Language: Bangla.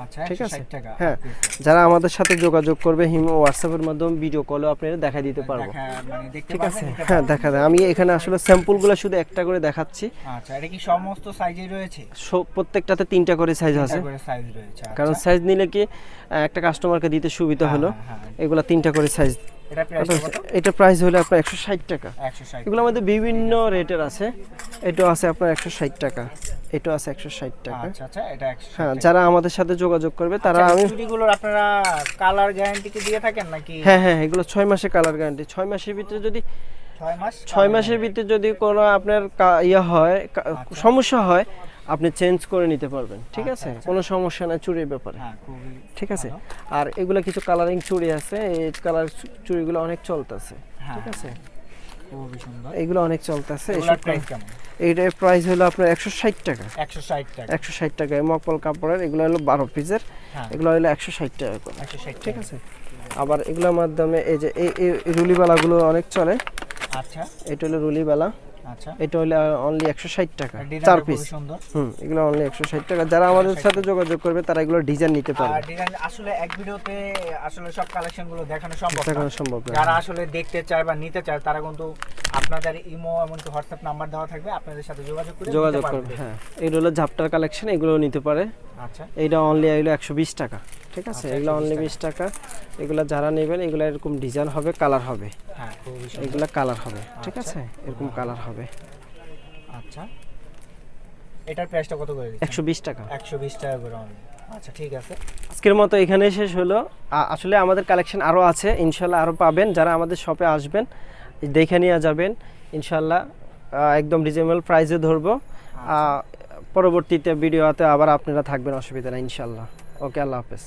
আচ্ছা, ঠিক আছে 160 টাকা। হ্যাঁ, যারা আমাদের সাথে যোগাযোগ করবে হোয়াটসঅ্যাপের মাধ্যমে ভিডিও কলও আপনাদের দেখাই দিতে পারবো। মানে দেখতে ঠিক আছে পারবেন, হ্যাঁ, দেখা যায়। আমি এখানে আসলে স্যাম্পলগুলো শুধু একটা করে দেখাচ্ছি। আচ্ছা, এটা কি সমস্ত সাইজে রয়েছে? প্রত্যেকটাতে 3টা করে সাইজ আছে, করে সাইজ রয়েছে। কারণ আচ্ছা, সাইজ নিলে কি একটা কাস্টমারকে দিতে সুবিধা হলো। হ্যাঁ। এগুলা 3টা করে সাইজ। এটা প্রাইস কত? এটা প্রাইস হলো আপনার 160 টাকা। 160। এগুলো আমাদের বিভিন্ন রেটের আছে। এটাও আছে আপনার 160 টাকা, এটাও আছে 160 টাকা। আচ্ছা, এটা 160। হ্যাঁ, যারা আমাদের সাথে যোগাযোগ করবে তারা আচ্ছা, আমি চুড়িগুলোর আপনারা কালার গ্যারান্টি কি দিয়ে থাকেন নাকি? হ্যাঁ, এগুলো 6 মাসের কালার গ্যারান্টি। 6 মাসের ভিতরে যদি 6 মাসের ভিতরে যদি কোনো আপনার হয় সমস্যা হয়, আপনি চেঞ্জ করে নিতে পারবেন। ঠিক আছে, কোনো সমস্যা নাই চুড়ির ব্যাপারে। ঠিক আছে, আর এগুলো কিছু কালারিং চুড়ি আছে, এই কালার চুড়িগুলো অনেক চলতেছে। ঠিক আছে, খুবই সুন্দর। এগুলো অনেক চলতেছে। এগুলোর প্রাইস কেমন? এইটার প্রাইস হলো আপনার 160 টাকা। 160 টাকা। 160 টাকা মকপল কাপড়ের। এগুলো হলো 12 পিসের, এগুলো হলো 160 টাকা করে। 160। ঠিক আছে, আবার এগুলোর মাধ্যমে এই যে এই রুলিবালাগুলো অনেক চলে। আচ্ছা, এটা হলো রুলিবালা। আচ্ছা, এটা হলো অনলি 160 টাকা 4 পিস। সুন্দর। এগুলো অনলি 160 টাকা। যারা আমাদের সাথে যোগাযোগ করবে তারা এগুলো ডিজাইন নিতে পারবে। আর ডিজাইন আসলে এক ভিডিওতে আসলে সব কালেকশন গুলো দেখানো সম্ভব না। না। যারা আসলে দেখতে চায় বা নিতে চায় তারা কিন্তু আপনাদের ইমো এমনকি হোয়াটসঅ্যাপ নাম্বার দেওয়া থাকবে, আপনাদের সাথে যোগাযোগ করবে। হ্যাঁ, এগুলো হলো ঝাপটার কালেকশন, এগুলো নিতে পারে। আচ্ছা, এইটা অনলি এগুলো 120 টাকা। ঠিক আছে, এগুলো অনলি 20 টাকা। এগুলো যারা নেবেন এগুলো এরকম ডিজাইন হবে, কালার হবে। হ্যাঁ, খুবই সুন্দর। এগুলো কালার হবে। ঠিক আছে, এরকম কালার হবে। আচ্ছা, এটার প্রাইসটা কত করে দিচ্ছেন? 120 টাকা। 120 টাকা করে অনলি। আচ্ছা, ঠিক আছে। আজকের মতো এখানেই শেষ হলো। আসলে আমাদের কালেকশন আরও আছে, ইনশাল্লাহ আরও পাবেন। যারা আমাদের শপে আসবেন দেখে নিয়ে যাবেন ইনশাল্লাহ। একদম রিজনেবল প্রাইসে ধরবো। পরবর্তীতে ভিডিওতে আবার আপনারা থাকবেন, অসুবিধা নেই ইনশাল্লাহ। ওকে, আল্লাহ হাফেজ।